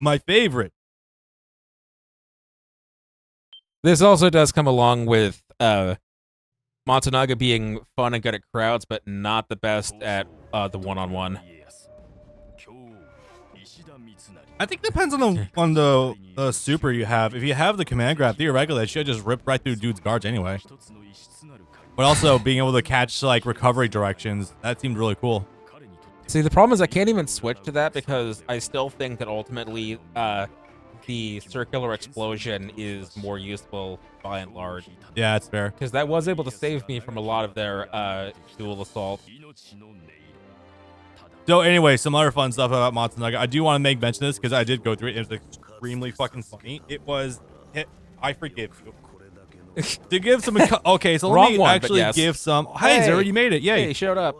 My favorite. This also does come along with Matsunaga being fun and good at crowds, but not the best at the one-on-one. I think it depends on the super you have. If you have the command grab, theoretically, it should just rip right through dude's guards anyway. But also being able to catch like recovery directions, that seemed really cool. See, the problem is I can't even switch to that because I still think that ultimately the circular explosion is more useful by and large. Yeah, it's fair. Because that was able to save me from a lot of their dual assault. So anyway, some other fun stuff about Matsunaga. I do want to make mention of this because I did go through it. It was extremely fucking funny. It was, I forgive you. To give some, okay, so let me actually give some. Hey, Zero, you made it! Yay! Hey, showed up.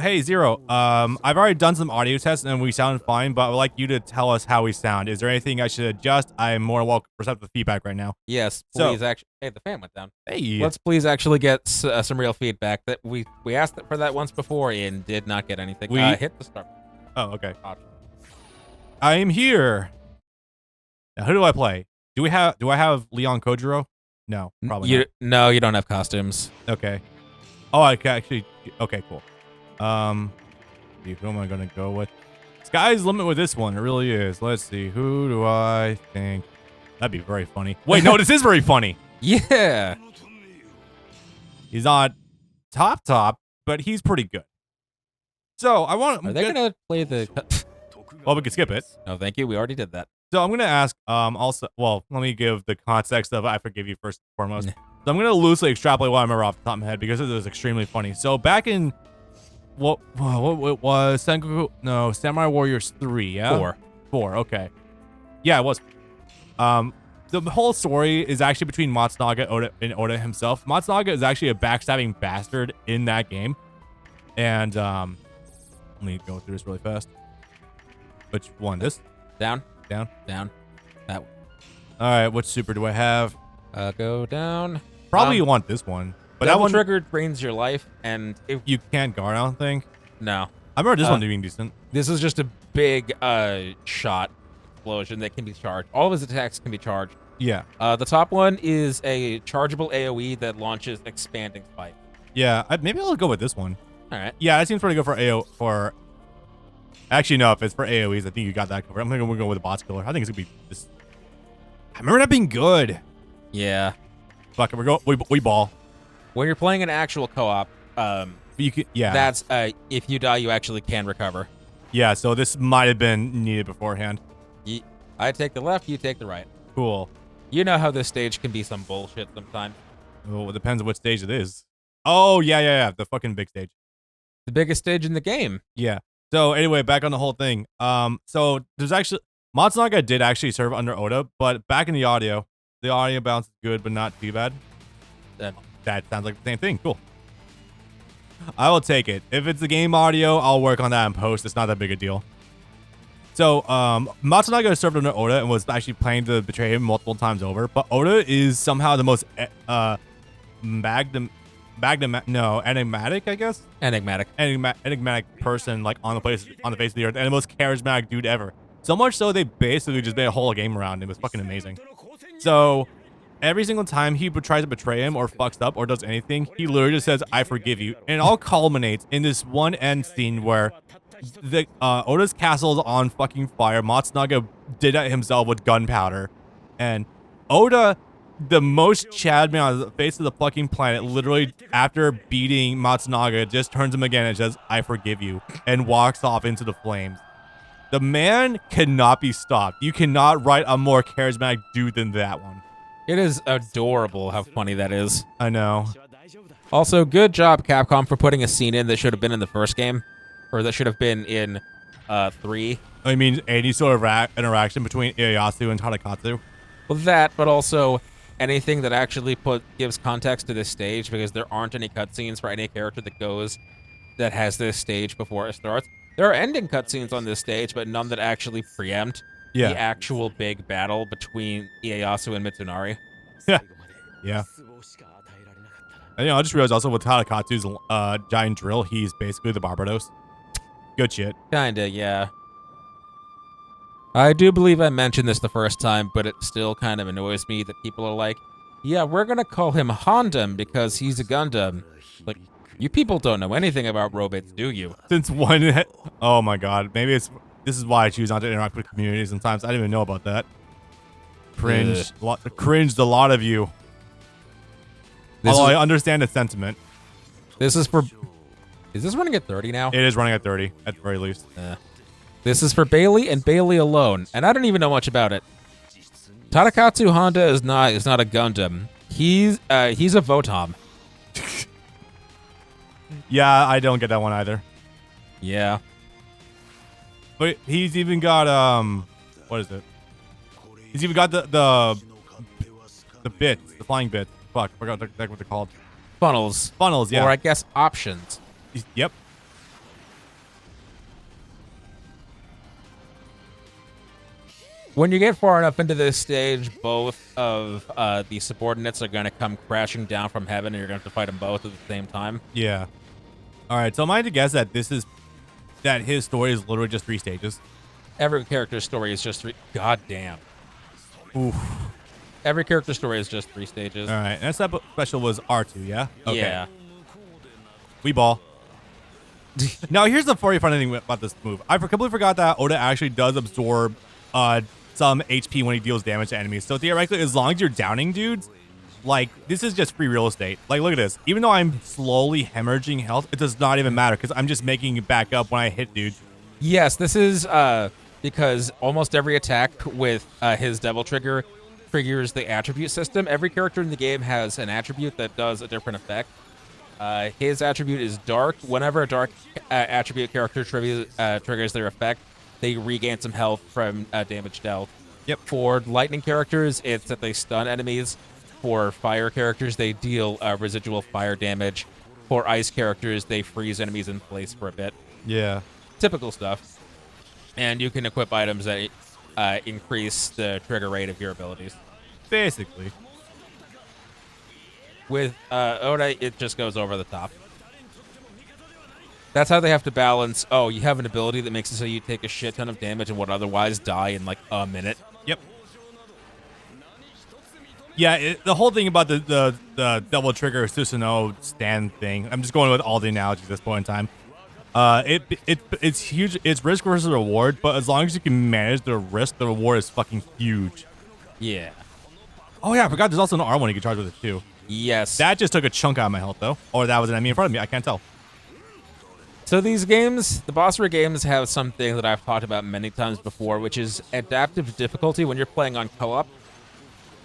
Hey Zero. I've already done some audio tests and we sound fine, but I'd like you to tell us how we sound. Is there anything I should adjust? I am more than welcome receptive feedback right now. Yes, please. Actually, hey, the fan went down. Hey, let's please actually get some real feedback. That we asked for that once before and did not get anything. Hit the start. Oh, okay. I am here. Now, who do I play? Do I have Leon Kojiro? No, probably not. No, you don't have costumes. Okay. Oh, I can actually. Okay, cool. Who am I gonna go with? Sky's limit with this one. It really is. Let's see. Who do I think? That'd be very funny. Wait, no, this is very funny. Yeah. He's not top, but he's pretty good. So I want. Are they gonna play the? Well, we can skip it. No, thank you. We already did that. So I'm gonna ask. Also, well, let me give the context of I forgive you first and foremost. So I'm gonna loosely extrapolate what I remember off the top of my head because it was extremely funny. So back in what it was Sengoku? No, Samurai Warriors 3. Yeah, 4. Okay. Yeah, it was. The whole story is actually between Matsunaga and Oda himself. Matsunaga is actually a backstabbing bastard in that game, and let me go through this really fast. Which one? This? Down. Down. That one. All right, what super do I have? Go down. Probably you want this one. But that one trigger drains your life, and if you can't guard, I don't think. No. I remember this one being decent. This is just a big shot explosion that can be charged. All of his attacks can be charged. Yeah. The top one is a chargeable AoE that launches expanding spike. Yeah, maybe I'll go with this one. All right. Yeah, that seems pretty good for Actually, no, if it's for AoEs, I think you got that covered. I'm gonna go with a boss killer. I think it's gonna be this. I remember that being good. Yeah. Fuck it, we ball. When you're playing an actual co-op, you can, yeah. That's if you die, you actually can recover. Yeah, so this might have been needed beforehand. I take the left, you take the right. Cool. You know how this stage can be some bullshit sometimes. Well, it depends on what stage it is. Oh yeah, the fucking big stage. The biggest stage in the game. Yeah. So anyway, back on the whole thing. So there's actually Matsunaga did actually serve under Oda, but back in the audio bounce is good, but not too bad. That sounds like the same thing. Cool. I will take it. If it's the game audio, I'll work on that in post. It's not that big a deal. So Matsunaga served under Oda and was actually planning to betray him multiple times over, but Oda is somehow the most enigmatic, I guess. Enigmatic person like on the face of the earth, and the most charismatic dude ever. So much so they basically just made a whole game around him. It was fucking amazing. So every single time he tries to betray him or fucks up or does anything, he literally just says, "I forgive you," and it all culminates in this one end scene where the Oda's castle is on fucking fire. Matsunaga did it himself with gunpowder, and Oda, the most Chad man on the face of the fucking planet, literally after beating Matsunaga, just turns him again and says, "I forgive you," and walks off into the flames. The man cannot be stopped. You cannot write a more charismatic dude than that one. It is adorable how funny that is. I know. Also, good job, Capcom, for putting a scene in that should have been in the first game, or that should have been in 3. I mean, any sort of interaction between Ieyasu and Tadakatsu. Well, that, but also anything that actually gives context to this stage, because there aren't any cutscenes for any character that has this stage before it starts. There are ending cutscenes on this stage, but none that actually preempt the actual big battle between Ieyasu and Mitsunari. Yeah. Yeah. And, I just realized also with Tadakatsu's giant drill, he's basically the Barbados. Good shit. Kinda, yeah. I do believe I mentioned this the first time, but it still kind of annoys me that people are like, yeah, we're gonna call him Hondum because he's a Gundam. Like, you people don't know anything about robots, do you? Since when? Oh my god. Maybe this is why I choose not to interact with community sometimes. I didn't even know about that. Cringed. Cringed a lot of you. Although I understand the sentiment. This is for... Is this running at 30 now? It is running at 30, at the very least. This is for Bailey and Bailey alone, and I don't even know much about it. Tadakatsu Honda is not a Gundam. He's a Votom. Yeah, I don't get that one either. Yeah. But he's even got what is it? He's even got the bits, the flying bits. Fuck, forgot what they're called. Funnels. Funnels, yeah. Or I guess options. Yep. When you get far enough into this stage, both of the subordinates are going to come crashing down from heaven, and you're going to have to fight them both at the same time. Yeah. All right, so am I to guess that that his story is literally just 3 stages? Every character's story is just 3. God damn. Oof. Every character's story is just 3 stages. All right, and that special was R2, yeah? Okay. Yeah. We ball. Now, here's the very funny thing about this move. I completely forgot that Oda actually does absorb some HP when he deals damage to enemies. So theoretically, as long as you're downing dudes, like, this is just free real estate. Like, look at this. Even though I'm slowly hemorrhaging health, it does not even matter because I'm just making it back up when I hit dude. Yes, this is because almost every attack with his Devil Trigger triggers the attribute system. Every character in the game has an attribute that does a different effect. His attribute is Dark. Whenever a Dark attribute character triggers their effect, they regain some health from damage dealt. Yep. For Lightning characters, it's that they stun enemies. For Fire characters, they deal residual fire damage. For Ice characters, they freeze enemies in place for a bit. Yeah. Typical stuff. And you can equip items that increase the trigger rate of your abilities. Basically. With Oda, it just goes over the top. That's how they have to balance, oh, you have an ability that makes it so you take a shit ton of damage and would otherwise die in like a minute. Yep. Yeah, the whole thing about the double trigger Susanoo stand thing, I'm just going with all the analogies at this point in time. It's huge. It's risk versus reward, but as long as you can manage the risk, the reward is fucking huge. Yeah. Oh yeah, I forgot there's also an R1 you can charge with it too. Yes. That just took a chunk out of my health though. Or that was an enemy in front of me, I can't tell. So these games, the Basara games, have something that I've talked about many times before, which is adaptive difficulty when you're playing on co-op.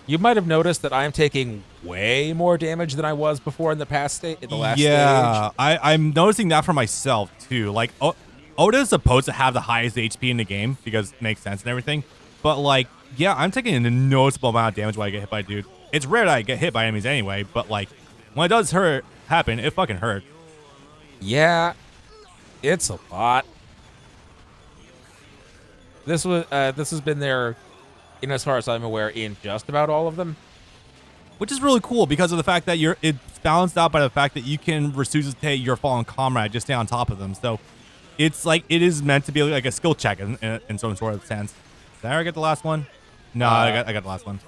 You might have noticed that I'm taking way more damage than I was before in the last stage. Yeah, I'm noticing that for myself too. Like, Oda is supposed to have the highest HP in the game because it makes sense and everything. But like, yeah, I'm taking a noticeable amount of damage when I get hit by a dude. It's rare that I get hit by enemies anyway, but like, when it does happen, it fucking hurts. Yeah, it's a lot. This has been there, in as far as I'm aware, in just about all of them. Which is really cool because of the fact that it's balanced out by the fact that you can resuscitate your fallen comrade, just stay on top of them. So it's like, it is meant to be like a skill check in some sort of sense. Did I ever get the last one? No, I got the last one.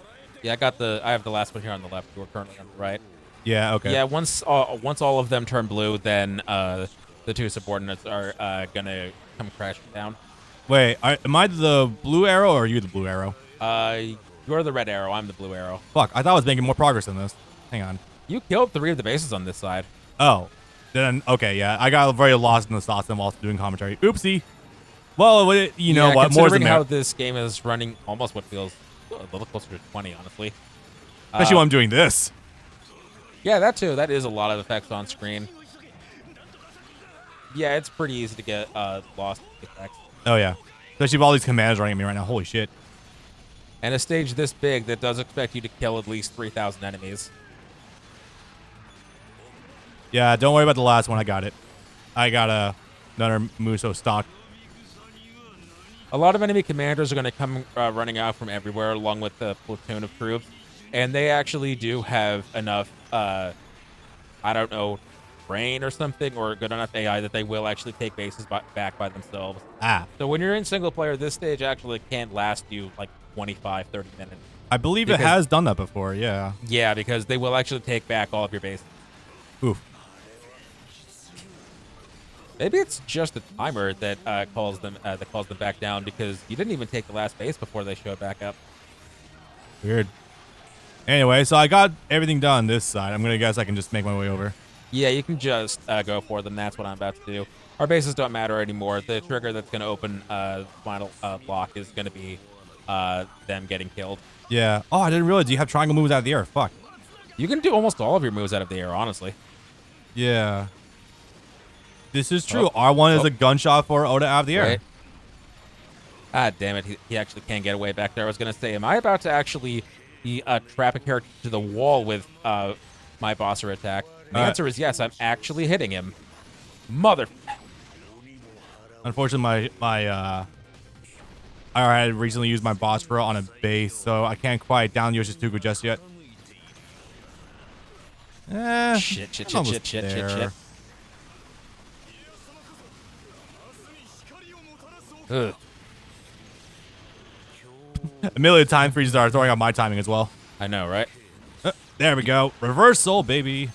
Yeah, I have the last one here on the left. We're currently on the right. Yeah, okay. Yeah, once all of them turn blue, then the 2 subordinates are gonna come crashing down. Wait, am I the blue arrow or are you the blue arrow? You're the red arrow. I'm the blue arrow. Fuck, I thought I was making more progress than this. Hang on. You killed 3 of the bases on this side. Oh, then okay, yeah. I got very lost in the sauce and while doing commentary. Oopsie. Well, you know what? More than how this game is running, almost what feels a little closer to 20, honestly. Especially when I'm doing this. Yeah, that too. That is a lot of effects on screen. Yeah, it's pretty easy to get lost in effects. Oh yeah, especially with all these commands running at me right now. Holy shit. And a stage this big that does expect you to kill at least 3,000 enemies. Yeah, don't worry about the last one. I got it. I got another Muso stock. A lot of enemy commanders are going to come running out from everywhere along with the platoon of troops. And they actually do have enough, I don't know, brain or something, or good enough AI that they will actually take bases back by themselves. Ah. So when you're in single player, this stage actually can't last you like 25, 30 minutes. I believe it has done that before, yeah. Yeah, because they will actually take back all of your bases. Oof. Maybe it's just the timer that calls them back down, because you didn't even take the last base before they showed back up. Weird. Anyway, so I got everything done this side. I'm going to guess I can just make my way over. Yeah, you can just go for them. That's what I'm about to do. Our bases don't matter anymore. The trigger that's going to open the final block is going to be them getting killed. Yeah. Oh, I didn't realize you have triangle moves out of the air. Fuck. You can do almost all of your moves out of the air, honestly. Yeah. This is true. R1 is a gunshot for Oda out of the air. Right. Ah, damn it. He actually can't get away back there. I was going to say, am I about to actually trap a character to the wall with my Basara attack? The answer is yes. I'm actually hitting him. Mother. Unfortunately, I had recently used my Basara on a base, so I can't quite down Yoshitugu just yet. Shit. Ugh. A million time freezes are throwing out my timing as well. I know, right? There we go. Reversal, baby.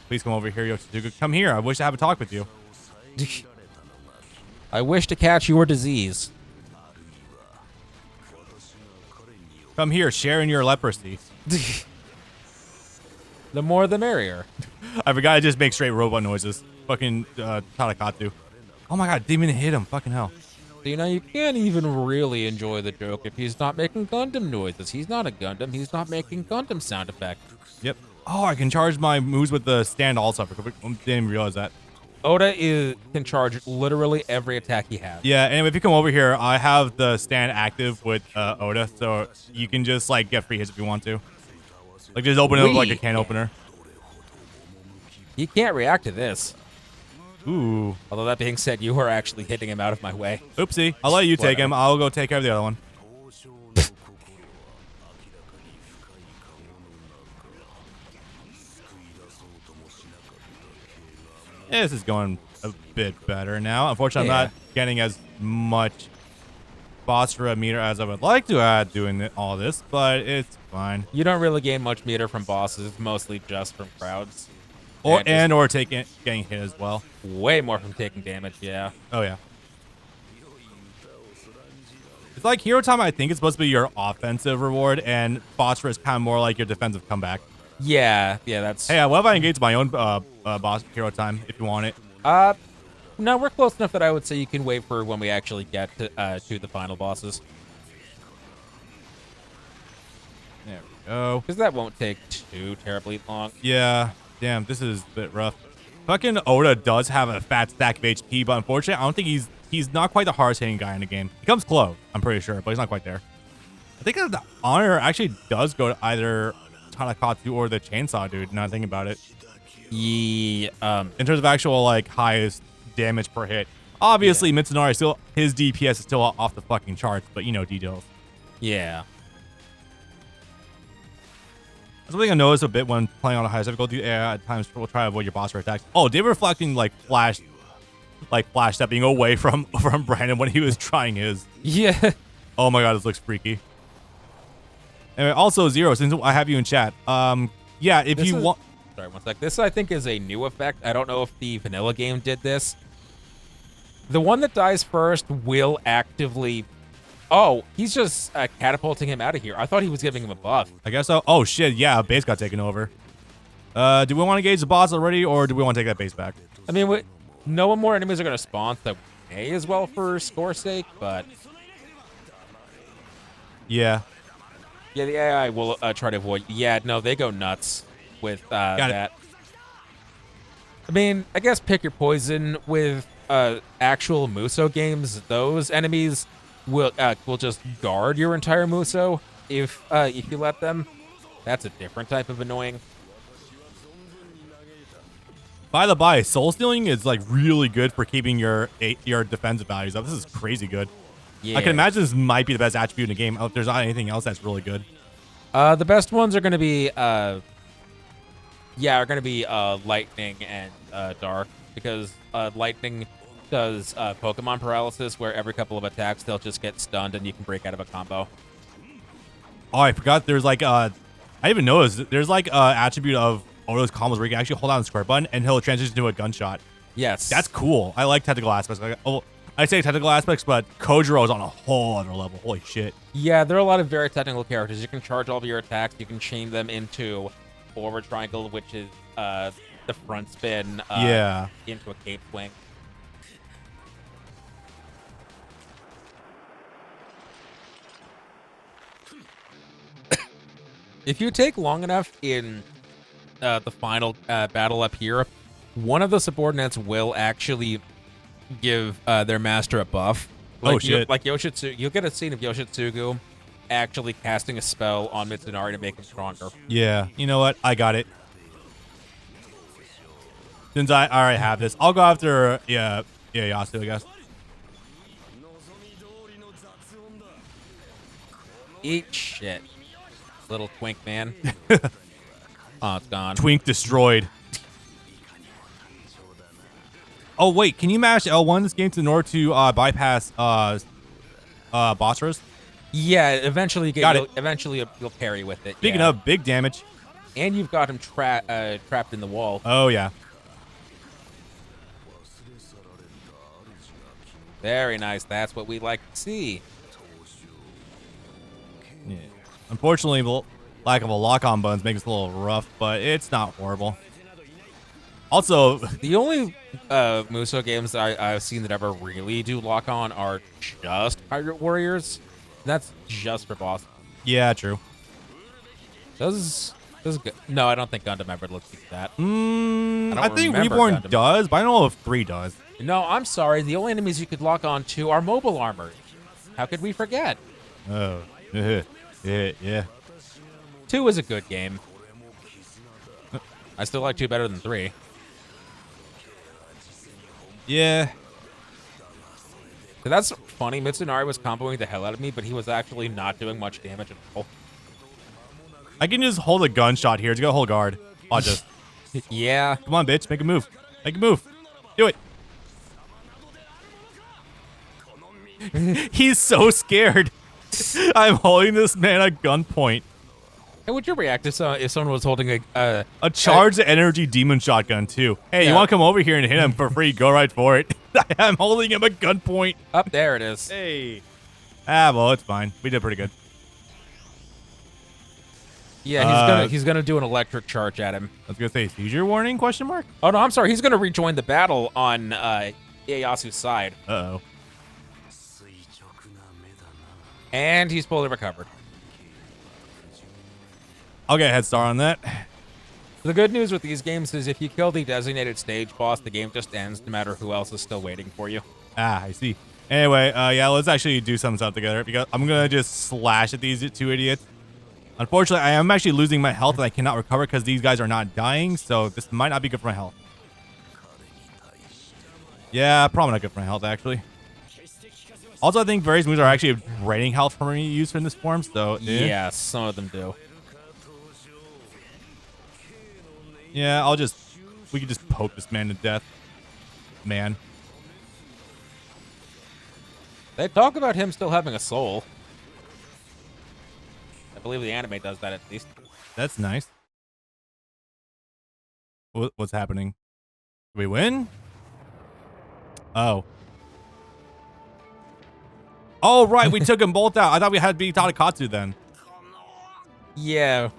Please come over here, Yoshitugu. Come here. I wish to have a talk with you. I wish to catch your disease. Come here, share in your leprosy. The more the merrier. I forgot to just make straight robot noises. Fucking Tarakatsu. Oh my god, didn't even hit him. Fucking hell. So, you know, you can't even really enjoy the joke if he's not making Gundam noises. He's not a Gundam. He's not making Gundam sound effects. Yep. Oh, I can charge my moves with the stand also. I didn't even realize that. Oda can charge literally every attack he has. Yeah, anyway, if you come over here, I have the stand active with Oda, so you can just, like, get free hits if you want to. Like, just open it up like a can opener. He can't react to this. Ooh. Although that being said, you are actually hitting him out of my way. Oopsie. I'll let you take him. I'll go take care of the other one. Yeah, this is going a bit better now. Unfortunately, I'm not getting as much Basara meter as I would like to add doing all this, but it's fine. You don't really gain much meter from bosses. It's mostly just from crowds. Or getting hit as well. Way more from taking damage, yeah. Oh, yeah. It's like Hero Time, I think it's supposed to be your offensive reward, and Basara is kind of more like your defensive comeback. Yeah, that's... Hey, what if I engage my own boss Hero Time, if you want it? No, we're close enough that I would say you can wait for when we actually get to the final bosses. There we go. Because that won't take too terribly long. Yeah. Damn, this is a bit rough. Fucking Oda does have a fat stack of HP, but unfortunately, I don't think he's not quite the hardest hitting guy in the game. He comes close, I'm pretty sure, but he's not quite there. I think the honor actually does go to either Tanakatsu or the Chainsaw Dude, now thinking about it. Yeah, in terms of actual, like, highest damage per hit. Obviously, Mitsunari, still, his DPS is still off the fucking charts, but you know details. Yeah. Something I noticed a bit when playing on a high difficulty, at times will try to avoid your boss attacks. Oh, they were reflecting like flash stepping away from Brandon when he was trying his. Yeah. Oh my god, this looks freaky. Anyway, also Zero, since I have you in chat, yeah, if you want. Sorry, one sec. This I think is a new effect. I don't know if the vanilla game did this. The one that dies first will actively. Oh, he's just catapulting him out of here. I thought he was giving him a buff. I guess so. Oh, shit. Yeah, base got taken over. Do we want to engage the boss already, or do we want to take that base back? I mean, no more enemies are going to spawn, so may as well for score's sake, but... Yeah. Yeah, the AI will try to avoid... Yeah, no, they go nuts with that. I mean, I guess pick your poison with actual Muso games. Those enemies... will just guard your entire Muso if you let them. That's a different type of annoying. By the by, soul stealing is like really good for keeping your defensive values up. This is crazy good. Yeah. I can imagine this might be the best attribute in the game. If there's not anything else that's really good. The best ones are going to be Yeah, are going to be lightning and dark, because lightning does Pokemon paralysis, where every couple of attacks they'll just get stunned and you can break out of a combo. Oh, I forgot. There's like I even noticed there's like attribute of all those combos where you can actually hold down the square button and he'll transition to a gunshot. Yes, That's cool. I like technical aspects. Like, oh, I say technical aspects, but Kojiro is on a whole other level. Holy shit. Yeah, there are a lot of very technical characters. You can charge all of your attacks. You can chain them into forward triangle, which is the front spin. Yeah. Into a cape swing. If you take long enough in the final battle up here, one of the subordinates will actually give their master a buff. Like, oh shit! Like Yoshitsugu, you'll get a scene of Yoshitsugu actually casting a spell on Mitsunari to make him stronger. Yeah, you know what? I got it. Since I already have this, I'll go after Yasu, I guess. Eat shit, little twink man. Oh, it's gone. Twink destroyed. Oh wait, can you mash L1 in this game in order to bypass Basara's? Yeah, eventually you'll parry with it. Speaking of big damage, and you've got him trapped in the wall. Oh yeah. Very nice. That's what we like to see. Yeah. Unfortunately, the lack of a lock-on buttons makes it a little rough, but it's not horrible. Also, the only Muso games I've seen that ever really do lock-on are just Pirate Warriors. That's just for boss. Yeah, true. Does good. No, I don't think Gundam ever looks like that. I think Reborn Gundam does, but I don't know if 3 does. No, I'm sorry. The only enemies you could lock on to are mobile armor. How could we forget? Oh, yeah. 2 is a good game. I still like 2 better than 3. Yeah. That's funny. Mitsunari was comboing the hell out of me, but he was actually not doing much damage at all. I can just hold a gunshot here. Just go hold guard. Watch this. Yeah. Come on, bitch. Make a move. Make a move. Do it. He's so scared. I'm holding this man at gunpoint. Hey, would you react if someone was holding a charged energy demon shotgun too? Hey, you want to come over here and hit him for free? Go right for it. I'm holding him at gunpoint. Up there it is. Hey. Well, it's fine. We did pretty good. Yeah, he's gonna do an electric charge at him. I was gonna say seizure warning ? Oh no, I'm sorry. He's gonna rejoin the battle on Ieyasu's side. Uh-oh. And he's fully recovered. I'll get a head start on that. The good news with these games is if you kill the designated stage boss, the game just ends no matter who else is still waiting for you. I see. Anyway, yeah, let's actually do some stuff together because I'm gonna just slash at these 2 idiots. Unfortunately, I am actually losing my health and I cannot recover because these guys are not dying, so this might not be good for my health. Yeah, probably not good for my health, actually. Also, I think various moves are actually draining health for me to use in this form, so... Yeah, some of them do. Yeah, we could just poke this man to death. Man. They talk about him still having a soul. I believe the anime does that at least. That's nice. What's happening? Did we win? Oh. Oh, right. We took them both out. I thought we had to be Tadakatsu then. Yeah.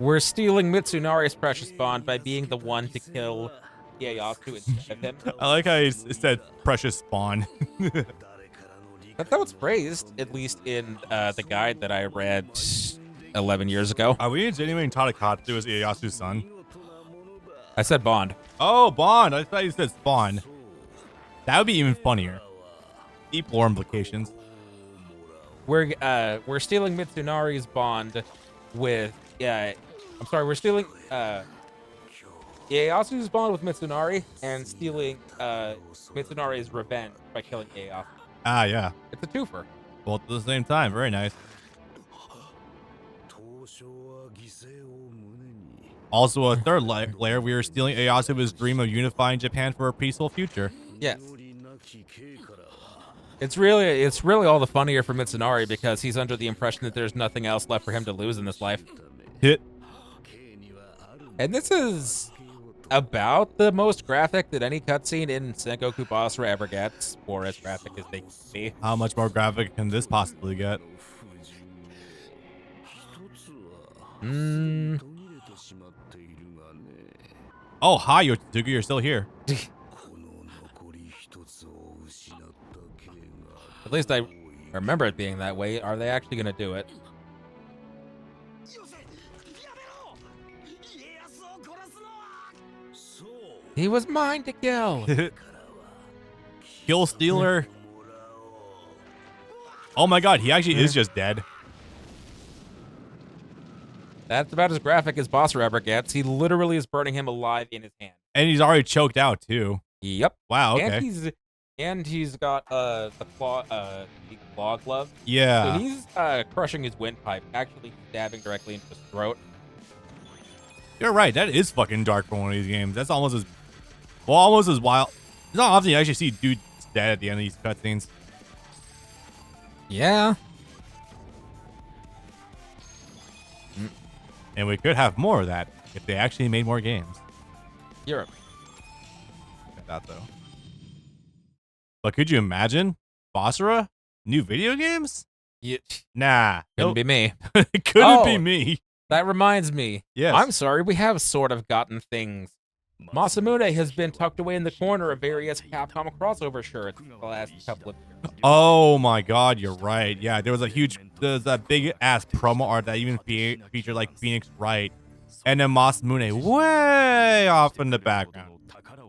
We're stealing Mitsunari's precious bond by being the one to kill Ieyasu instead of him. I like how he said precious spawn. But that was praised, at least in the guide that I read 11 years ago. Are we insinuating Tadakatsu as Ieyasu's son? I said bond. Oh, bond. I thought you said spawn. That would be even funnier. Deep lore implications. We're stealing Mitsunari's bond with I'm sorry, we're stealing Ieyasu's bond with Mitsunari and stealing Mitsunari's revenge by killing Ieyasu. Ah, yeah. It's a twofer. Both at the same time. Very nice. Also, a third layer, we are stealing Ieyasu dream of unifying Japan for a peaceful future. Yes. It's really all the funnier for Mitsunari because he's under the impression that there's nothing else left for him to lose in this life. Hit. And this is about the most graphic that any cutscene in Sengoku Basara ever gets, or as graphic as they can be. How much more graphic can this possibly get? Oh, hi, Yotsuga, you're still here. At least I remember it being that way. Are they actually going to do it? He was mine to kill. Kill Stealer. Oh my god, he actually is just dead. That's about as graphic as Basara ever gets. He literally is burning him alive in his hand. And he's already choked out too. Yep. Wow, okay. And he's got the claw glove. Yeah. So he's crushing his windpipe, actually stabbing directly into his throat. You're right, that is fucking dark for one of these games. That's almost as almost as wild. It's not often you actually see dudes dead at the end of these cutscenes. Yeah. And we could have more of that if they actually made more games. Europe. I thought though. But could you imagine Basara? New video games? Yeah. Nah. Couldn't be me. It couldn't be me. That reminds me. Yes. I'm sorry, we have sort of gotten things. Masamune has been tucked away in the corner of various Capcom crossover shirts the last couple of years. Oh my god, you're right. Yeah, there was that big ass promo art that even featured like Phoenix Wright and then Masamune way off in the background.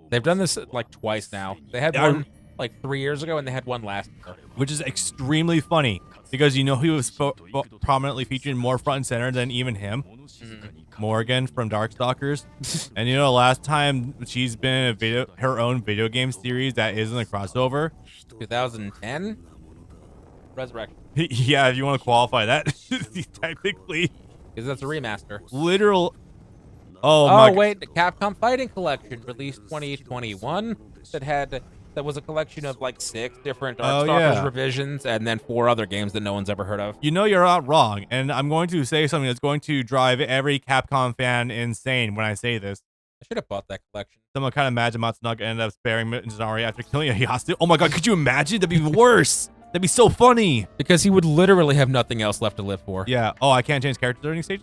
They've done this like twice now. They had one like 3 years ago and they had one last year. Which is extremely funny because you know he was prominently featured more front and center than even him. Morgan from Darkstalkers. And you know, last time she's been in her own video game series that isn't a crossover. 2010? Resurrection. Yeah, if you want to qualify that, technically. Because that's a remaster. Literal. Oh wait, the Capcom Fighting Collection released 2021 that was a collection of like 6 different Darkstalkers revisions and then 4 other games that no one's ever heard of. You know you're not wrong, and I'm going to say something that's going to drive every Capcom fan insane when I say this. I should have bought that collection. Someone kind of imagine Matsunaga ended up sparing Mitsunari after killing Ieyasu. Oh my god, could you imagine? That'd be worse. That'd be so funny. Because he would literally have nothing else left to live for. Yeah. Oh, I can't change characters during stage?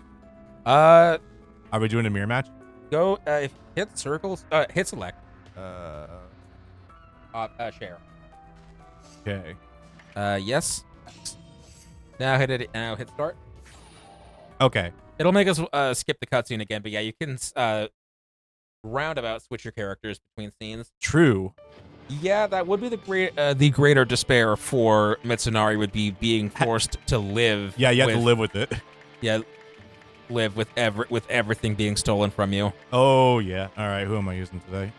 Are we doing a mirror match? Go, if hit circles, hit select. Share. Okay. Yes. Now hit start. Okay. It'll make us skip the cutscene again, but yeah, you can roundabout switch your characters between scenes. True. Yeah, that would be the greater despair for Mitsunari would be being forced to live. Yeah, you have to live with it. Yeah, live with everything being stolen from you. Oh yeah. All right. Who am I using today?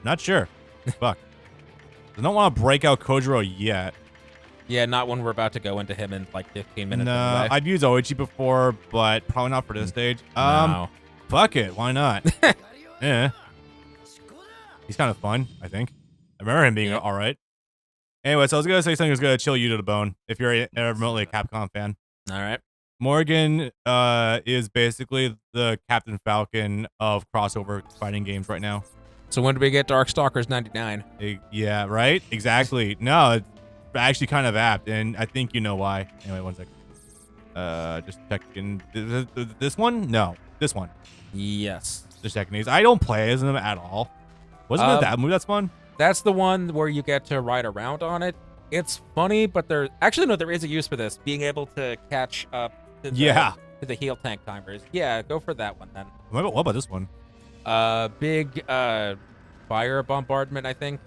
Not sure. Fuck. I don't want to break out Kojiro yet. Yeah, not when we're about to go into him in like 15 minutes. No, anyway. I've used Oichi before, but probably not for this stage. No. Fuck it. Why not? Yeah. He's kind of fun, I think. I remember him being all right. Anyway, so I was going to say something that's going to chill you to the bone if you're remotely a Capcom fan. All right. Morgan is basically the Captain Falcon of crossover fighting games right now. So when do we get Darkstalkers 99? Yeah, right? Exactly. No, it's actually kind of apt, and I think you know why. Anyway, one second. Just checking. This one? No, this one. Yes. Just checking these. I don't play as them at all. Wasn't it that movie that's fun? That's the one where you get to ride around on it. It's funny, but there is a use for this. Being able to catch up to the heal tank timers. Yeah, go for that one then. What about this one? Big fire bombardment, I think.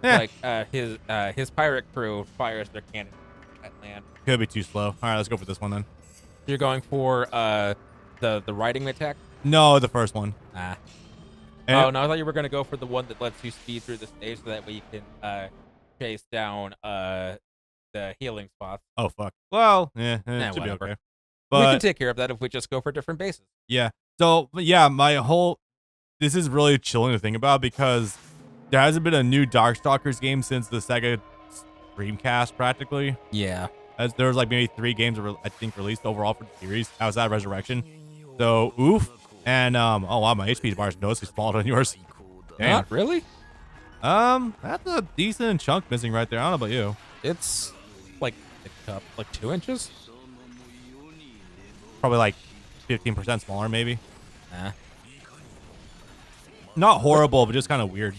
Yeah. Like his pirate crew fires their cannon at land. Could be too slow. All right, let's go for this one then. You're going for the riding attack? No, the first one. Ah. Oh no, I thought you were gonna go for the one that lets you speed through the stage, so that way you can chase down the healing spots. Oh fuck. Well, should Whatever. be okay. We can But take care of that if we just go for different bases. yeah. So but yeah, this is really chilling to think about because there hasn't been a new Darkstalkers game since the Sega Dreamcast practically. Yeah. As there was like maybe 3 games I think released overall for the series outside Resurrection. So oof. And oh wow, my HP bar is noticeably smaller than yours. Damn. Not really? That's a decent chunk missing right there. I don't know about you. It's like 2 inches. Probably like 15% smaller, maybe. Nah. Not horrible, but just kind of weird.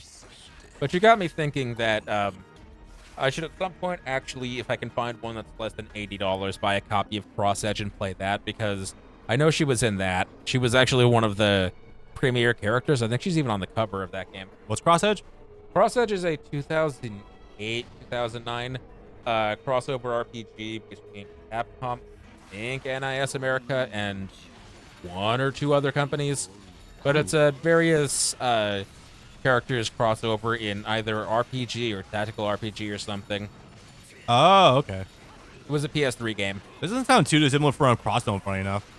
But you got me thinking that I should at some point actually, if I can find one that's less than $80, buy a copy of Cross Edge and play that, because I know she was in that. She was actually one of the premier characters. I think she's even on the cover of that game. What's Cross Edge? Cross Edge is a 2008, 2009 crossover RPG between Capcom, I think NIS America, and 1 or 2 other companies. But it's a various characters crossover in either RPG or tactical RPG or something. Oh, okay. It was a PS3 game. This doesn't sound too dissimilar from Crossbone, funny enough.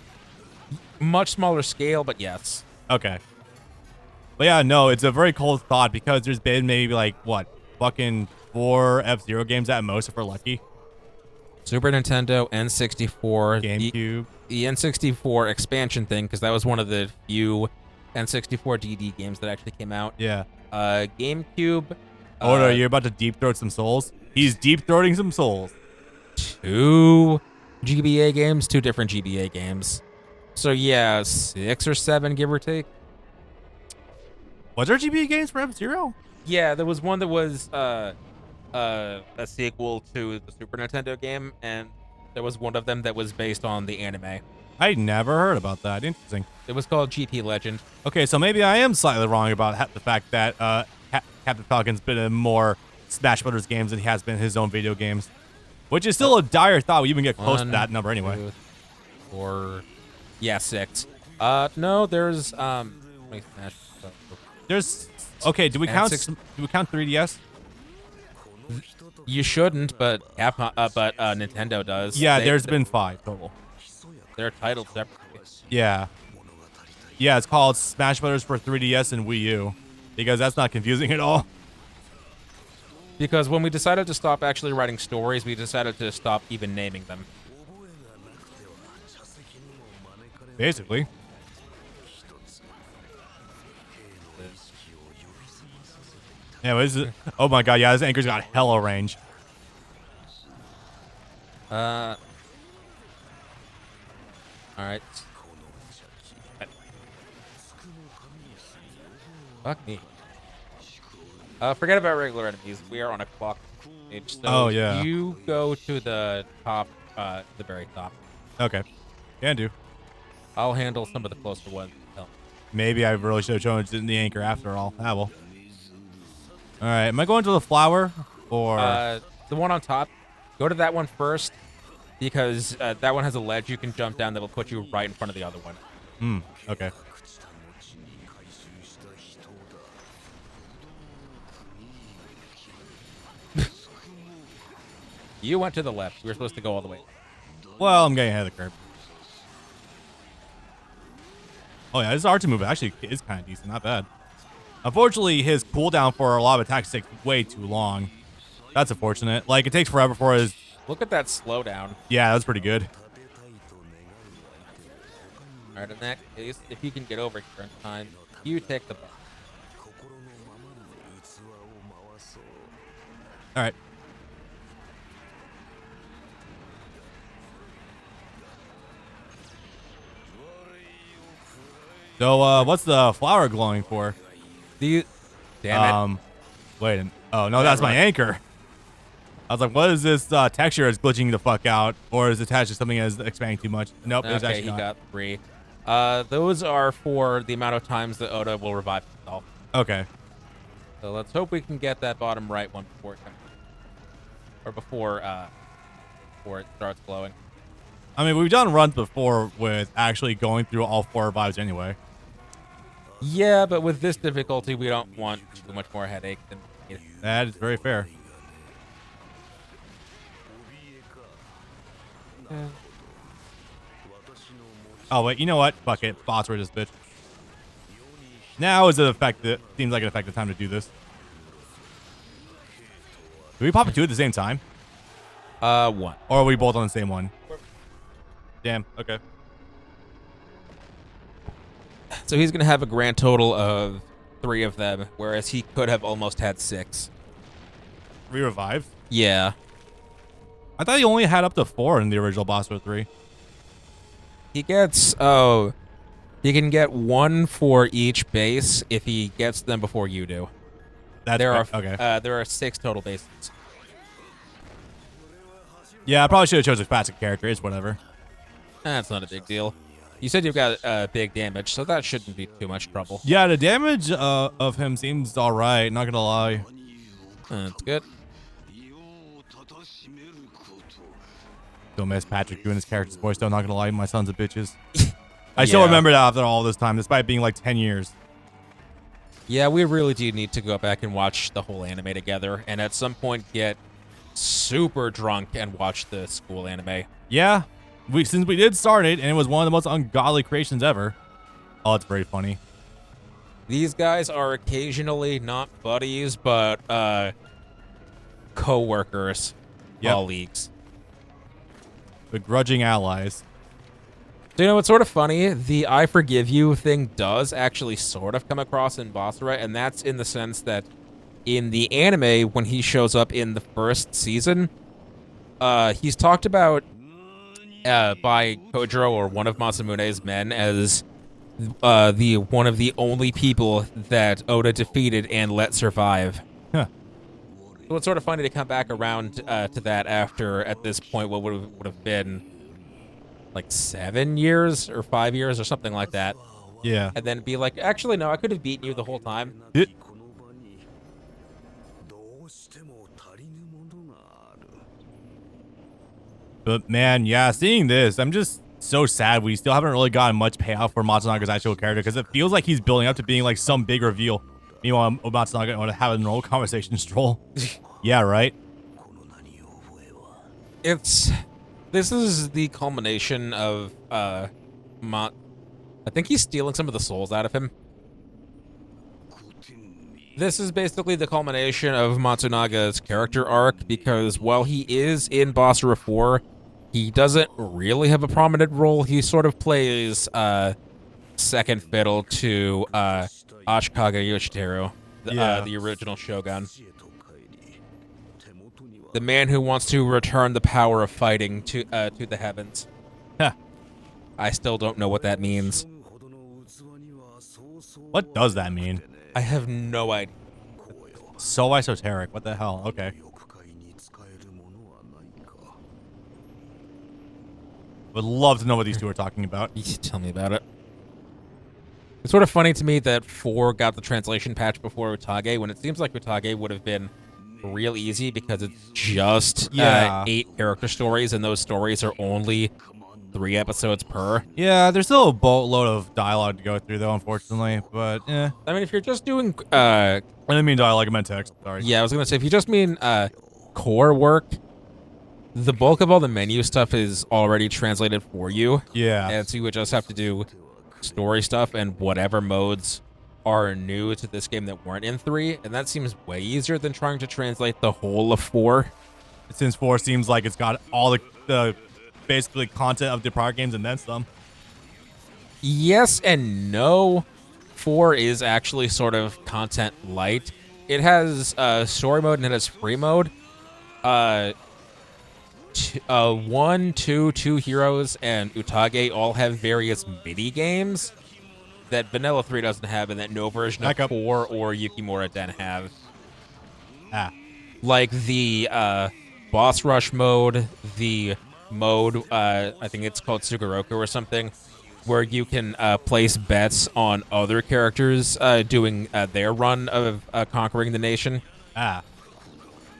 Much smaller scale, but yes. Okay. But yeah, no, it's a very cold thought because there's been maybe like, what, fucking 4 F-Zero games at most if we're lucky. Super Nintendo, N64, GameCube. The N64 expansion thing, because that was one of the few N64 DD games that actually came out. Yeah. GameCube. Oh, you're about to deep throat some souls? He's deep throating some souls. 2 GBA games, 2 different GBA games. So yeah, 6 or 7, give or take. Was there GBA games for F-Zero? Yeah, there was one that was a sequel to the Super Nintendo game, and there was one of them that was based on the anime. I never heard about that. Interesting. It was called GT Legend. Okay, so maybe I am slightly wrong about the fact that Captain Falcon's been in more Smash Brothers games than he has been in his own video games, which is still a dire thought. We even get close to that number anyway. 2, 4, yeah, 6. No, there's There's okay. Do we count 3DS? You shouldn't, but Nintendo does. Yeah, there's been 5 total. They're titled separately. Yeah. Yeah, it's called Smash Brothers for 3DS and Wii U, because that's not confusing at all. Because when we decided to stop actually writing stories, we decided to stop even naming them. Basically. Yeah, what is it? Oh my god, yeah, this anchor's got hella range. Alright. Fuck me. Forget about regular enemies. We are on a clock stage. So oh, yeah. You go to the top, the very top. Okay. Can do. I'll handle some of the closer ones. Maybe I really should have chosen the anchor after all. Ah, well. Alright, am I going to the flower? Or the one on top. Go to that one first, because that one has a ledge you can jump down that will put you right in front of the other one. Okay. You went to the left. We were supposed to go all the way. Well, I'm getting ahead of the curve. Oh yeah, this R2 move actually is kind of decent, not bad. Unfortunately, his cooldown for a lot of attacks takes way too long. That's unfortunate. Like, it takes forever for his... Look at that slowdown. Yeah, that's pretty good. Alright, in that case, if you can get over here in time, you take the ball. Alright. So, what's the flower glowing for? Damn it. Wait. Oh, no, that's my anchor. I was like, what is this texture is glitching the fuck out? Or is it attached to something that is expanding too much? Nope, it's Okay, actually not. he got 3. Those are for the amount of times that Oda will revive himself. Okay. So let's hope we can get that bottom right one before it comes. Or before it starts glowing. I mean, we've done runs before with actually going through all 4 revives anyway. Yeah, but with this difficulty, we don't want too much more headache than it. That is very fair. Oh, wait, you know what? Fuck it. Boss rid this bitch. Now is an effective. Seems like an effective time to do this. Do we pop two at the same time? One. Or are we both on the same one? Damn, okay. So he's going to have a grand total of 3 of them, whereas he could have almost had 6. 3 revives? Yeah. I thought he only had up to 4 in the original boss with 3. He gets, he can get 1 for each base if he gets them before you do. There are 6 total bases. Yeah, I probably should have chosen a classic character. It's whatever. That's not a big deal. You said you've got big damage, so that shouldn't be too much trouble. Yeah, the damage of him seems all right. Not gonna lie. That's good. Still miss Patrick doing his character's voice, though. Not gonna lie, my sons of bitches. I still remember that after all this time, despite being like 10 years. Yeah, we really do need to go back and watch the whole anime together, and at some point get super drunk and watch the school anime. Yeah, since we did start it, and it was one of the most ungodly creations ever. Oh, it's very funny. These guys are occasionally not buddies, but co-workers, colleagues. Begrudging allies. So, you know, it's sort of funny. The I forgive you thing does actually sort of come across in Basara, and that's in the sense that in the anime, when he shows up in the first season, he's talked about by Kojiro or one of Masamune's men as one of the only people that Oda defeated and let survive. Huh. So it's sort of funny to come back around to that after, at this point, what would have been like 7 years or 5 years or something like that. Yeah. And then be like, actually, no, I could have beaten you the whole time. But man, yeah, seeing this, I'm just so sad we still haven't really gotten much payoff for Matsunaga's actual character, because it feels like he's building up to being like some big reveal. Meanwhile, Matsunaga want to have a normal conversation stroll. Yeah, right? This is the culmination of, I think he's stealing some of the souls out of him. This is basically the culmination of Matsunaga's character arc, because while he is in Basara 4, he doesn't really have a prominent role. He sort of plays second fiddle to Ashikaga Yoshiteru, the original shogun. The man who wants to return the power of fighting to the heavens. Huh. I still don't know what that means. What does that mean? I have no idea. So esoteric. What the hell? Okay. Would love to know what these two are talking about. Tell me about it. It's sort of funny to me that 4 got the translation patch before Utage, when it seems like Utage would have been real easy because it's just 8 character stories, and those stories are only 3 episodes per. Yeah, there's still a boatload of dialogue to go through, though, unfortunately. But, I mean, if you're just doing... I didn't mean dialogue, I meant text. Sorry. Yeah, I was going to say, if you just mean core work, the bulk of all the menu stuff is already translated for you. Yeah. And so you would just have to do story stuff and whatever modes are new to this game that weren't in 3, and that seems way easier than trying to translate the whole of 4. Since 4 seems like it's got all the basically content of the prior games and then some. Yes and no. 4 is actually sort of content light. It has story mode and it has free mode. 1, 2 heroes, and Utage all have various mini games that Vanilla 3 doesn't have, and that no version of 4 or Yukimura Den have. Like the boss rush mode, the mode, I think it's called Sugoroku or something, where you can place bets on other characters doing their run of conquering the nation.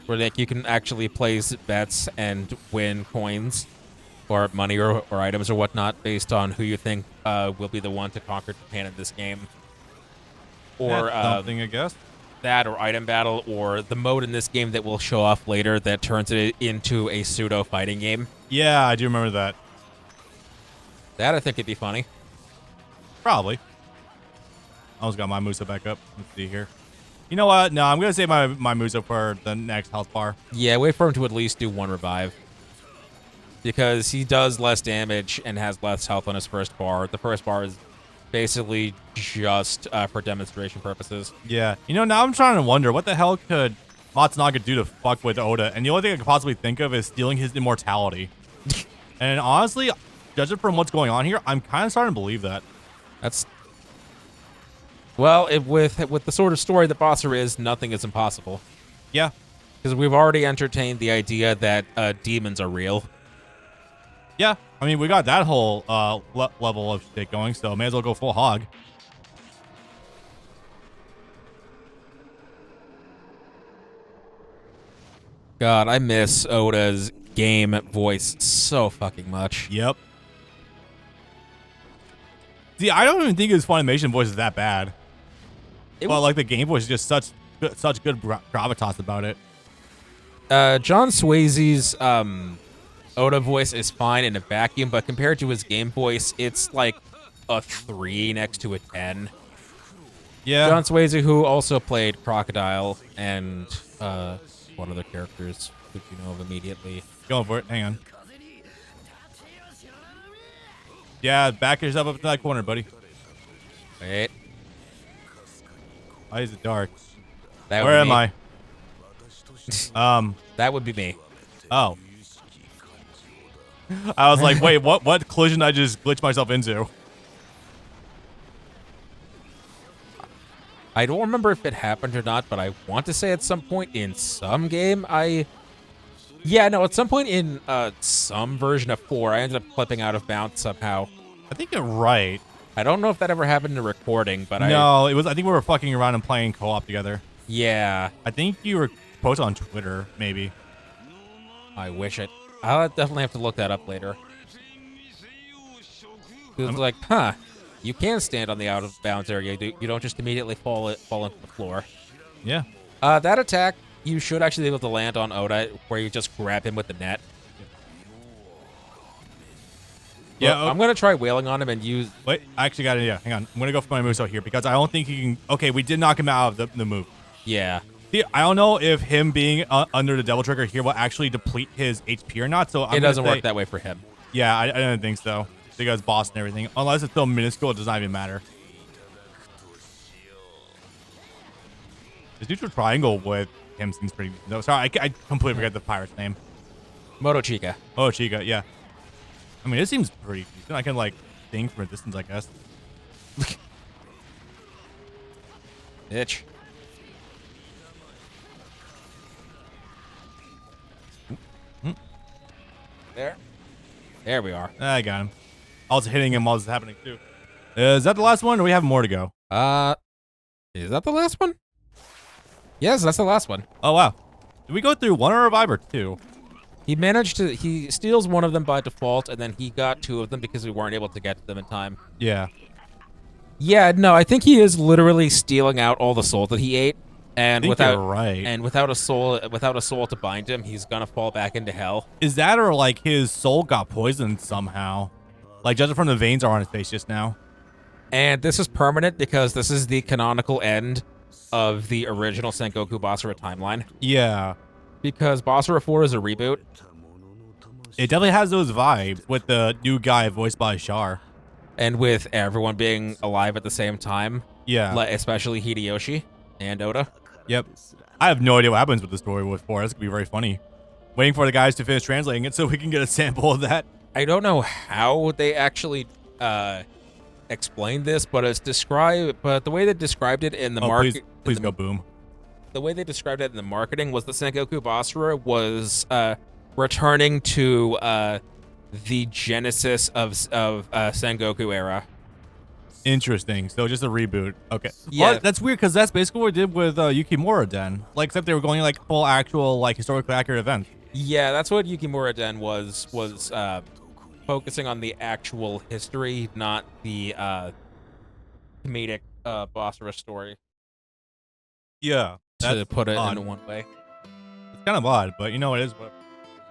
Where like you can actually place bets and win coins or money or items or whatnot based on who you think will be the one to conquer Japan in this game. Or something, I guess. that or item battle or the mode in this game that we'll show off later that turns it into a pseudo fighting game. Yeah, I do remember that. That I think would be funny. Probably. I almost got my Musa back up. Let's see here. You know what? No, I'm going to save my Musa for the next health bar. Yeah, wait for him to at least do 1 revive. Because he does less damage and has less health on his first bar. The first bar is basically just for demonstration purposes. Yeah. You know, now I'm trying to wonder, what the hell could Matsunaga do to fuck with Oda? And the only thing I could possibly think of is stealing his immortality. And honestly, judging from what's going on here, I'm kind of starting to believe that. That's... Well, with the sort of story that Basara is, nothing is impossible. Yeah. Because we've already entertained the idea that demons are real. Yeah. I mean, we got that whole level of shit going, so may as well go full hog. God, I miss Oda's game voice so fucking much. Yep. See, I don't even think his Funimation voice is that bad. Well, like the game voice is just such good gravitas about it. John Swayze's Oda voice is fine in a vacuum, but compared to his game voice, it's like a 3 next to a 10. Yeah. John Swayze, who also played Crocodile and what other characters did you know of immediately? Going for it. Hang on. Yeah, back yourself up to that corner, buddy. Wait. Why is it dark? Where am I? That would be me. Oh. I was like, wait, what collision I just glitched myself into? I don't remember if it happened or not, but I want to say at some point in some game, yeah, no, at some point in some version of 4, I ended up clipping out of bounds somehow. I think you're right. I don't know if that ever happened in a recording, but No, it was. I think we were fucking around and playing co-op together. Yeah. I think you were posted on Twitter, maybe. I wish it. I'll definitely have to look that up later. It was like, huh, you can stand on the out of bounds area. You don't just immediately fall into the floor. Yeah. That attack, you should actually be able to land on Oda, where you just grab him with the net. Yeah, I'm going to try wailing on him and use... Wait, I actually got it. Yeah, hang on. I'm going to go for my Muso here because I don't think he can... Okay, we did knock him out of the move. Yeah. See, I don't know if him being under the double trigger here will actually deplete his HP or not. So it doesn't work that way for him. Yeah, I don't think so. Because boss and everything. Unless it's still minuscule, it does not even matter. This neutral triangle with him seems pretty... No, sorry, I completely forgot the pirate's name. Motochika. Oh, Chica, yeah. I mean, it seems pretty decent. I can, like, sting from a distance, I guess. Bitch. There we are. I got him. I was hitting him while this is happening, too. Is that the last one, or we have more to go? Is that the last one? Yes, that's the last one. Oh, wow. Did we go through one or a revive or 2? He steals one of them by default, and then he got 2 of them because we weren't able to get to them in time. Yeah. Yeah, no, I think he is literally stealing out all the soul that he ate, and you're right. And without a soul to bind him, he's gonna fall back into hell. Is that or like his soul got poisoned somehow? Like judging from the veins are on his face just now. And this is permanent because this is the canonical end of the original Sengoku Basara timeline. Yeah. Because Basara 4 is a reboot. It definitely has those vibes with the new guy voiced by Char. And with everyone being alive at the same time. Yeah. Especially Hideyoshi and Oda. Yep. I have no idea what happens with the story with 4. This could be very funny. Waiting for the guys to finish translating it so we can get a sample of that. I don't know how they actually explained this, but it's described. But the way they described it in the market, please go boom. The way they described it in the marketing was the Sengoku Basara was returning to the genesis of Sengoku era. Interesting. So just a reboot. Okay. Yeah. Well, that's weird because that's basically what we did with Yukimura Den. Like, except they were going like full actual like historically accurate event. Yeah, that's what Yukimura Den was focusing on the actual history, not the comedic Basara story. Yeah. to put it odd. in one way. It's kind of odd, but you know, it is what.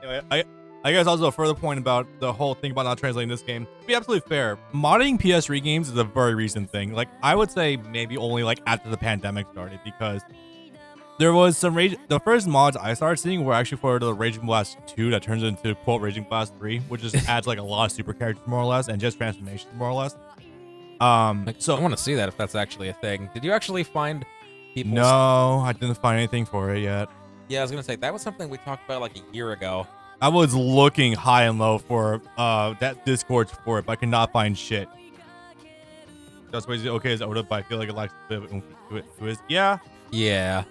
Anyway, I guess also a further point about the whole thing about not translating this game. To be absolutely fair, modding PS3 games is a very recent thing. Like, I would say maybe only like after the pandemic started, because there was some rage. The first mods I started seeing were actually for the Raging Blast 2 that turns into quote Raging Blast 3, which just adds like a lot of super characters more or less and just transformations more or less. So I want to see that if that's actually a thing. Did you actually find people? No, I didn't find anything for it yet. Yeah, I was gonna say that was something we talked about like a year ago. I was looking high and low for that Discord for it, but I could not find shit. That's why it's okay as Oda, but I feel like it lacks a bit of oomph to it. Yeah. Yeah.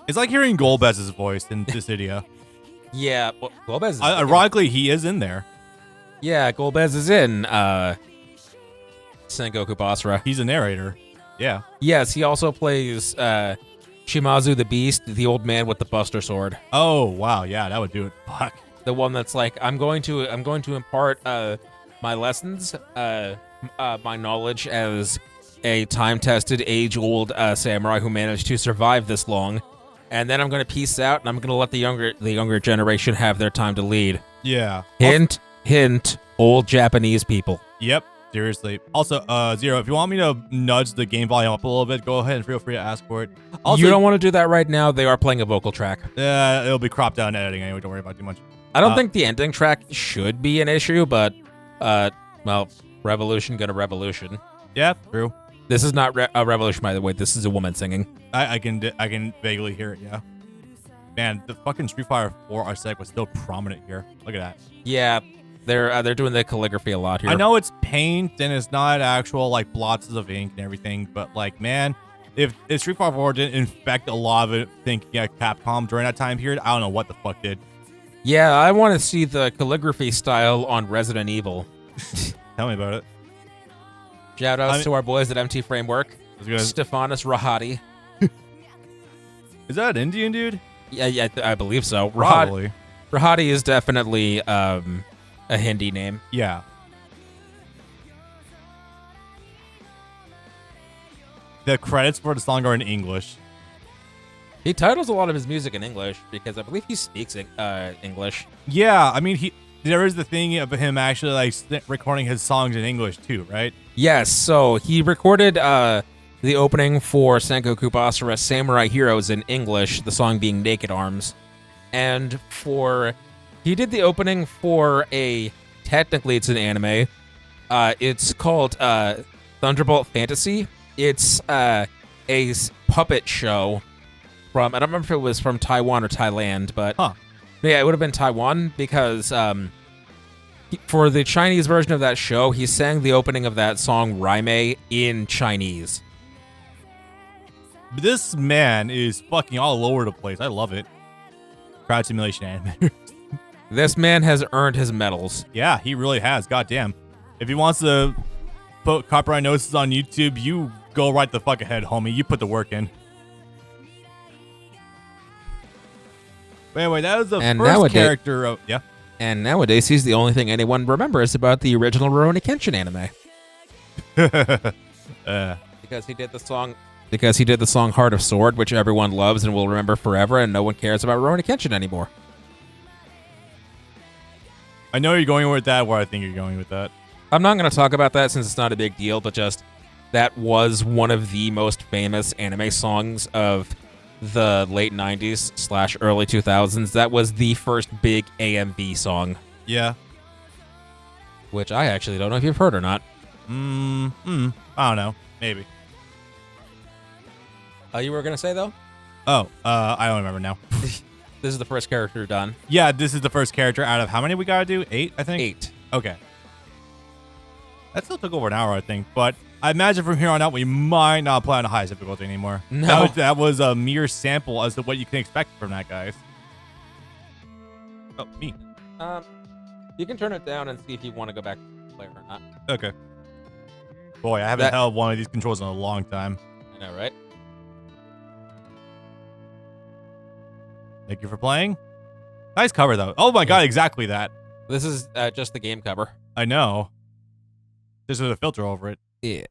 It's like hearing Golbez's voice in Dissidia. Yeah, well, Golbez is ironically, he is in there. Yeah, Golbez is in Sengoku Basara. He's a narrator. Yeah. Yes, he also plays Shimazu the Beast, the old man with the Buster Sword. Oh wow, yeah, that would do it. Fuck. The one that's like, I'm going to impart my lessons, my knowledge as a time-tested, age-old samurai who managed to survive this long, and then I'm going to peace out, and I'm going to let the younger generation have their time to lead. Yeah. Hint, hint, old Japanese people. Yep. Seriously. Also, Zero, if you want me to nudge the game volume up a little bit, go ahead and feel free to ask for it. Also, you don't want to do that right now. They are playing a vocal track. It'll be cropped down in editing anyway. Don't worry about it too much. I don't think the ending track should be an issue, but, well, revolution gonna revolution. Yeah, true. This is not a revolution, by the way. This is a woman singing. I can vaguely hear it, yeah. Man, the fucking Street Fighter 4 aesthetic was still prominent here. Look at that. Yeah, they're doing the calligraphy a lot here. I know it's paint and it's not actual like blotches of ink and everything, but like, man, if Street Fighter 4 didn't infect a lot of it thinking at Capcom during that time period, I don't know what the fuck did. Yeah, I want to see the calligraphy style on Resident Evil. Tell me about it. Shout outs to our boys at MT Framework. Stefanos Rahati. Is that an Indian dude? Yeah, I believe so. Probably. Rahati is definitely a Hindi name. Yeah. The credits for the song are in English. He titles a lot of his music in English because I believe he speaks English. Yeah, I mean, there is the thing of him actually like recording his songs in English too, right? Yes, so he recorded the opening for Sengoku Basara Samurai Heroes in English, the song being Naked Arms. And he did the opening for technically it's an anime. It's called Thunderbolt Fantasy. It's a puppet show I don't remember if it was from Taiwan or Thailand, but yeah, it would have been Taiwan because for the Chinese version of that show, he sang the opening of that song Raime in Chinese. This man is fucking all over the place. I love it. Crowd simulation anime. This man has earned his medals. Yeah, he really has. Goddamn. If he wants to put copyright notices on YouTube, you go right the fuck ahead, homie. You put the work in. But anyway, that was the first character of... Yeah. And nowadays, he's the only thing anyone remembers about the original Rurouni Kenshin anime. Because he did the song Heart of Sword, which everyone loves and will remember forever, and no one cares about Rurouni Kenshin anymore. I know you're going with that, where I think you're going with that. I'm not going to talk about that since it's not a big deal, but just that was one of the most famous anime songs of the late 90s / early 2000s. That was the first big AMV song. Yeah. Which I actually don't know if you've heard or not. I don't know. Maybe. You were going to say, though? Oh, I don't remember now. This is the first character done. Yeah, this is the first character out of how many we gotta do? 8, I think? 8. Okay. That still took over an hour, I think, but I imagine from here on out we might not play on the highest difficulty anymore. No. That was a mere sample as to what you can expect from that, guys. Oh, me. You can turn it down and see if you want to go back to player or not. Okay. Boy, I haven't held one of these controls in a long time. I know, right? Thank you for playing. Nice cover, though. Oh my god, exactly that. This is just the game cover. I know. Just with a filter over it. Yeah.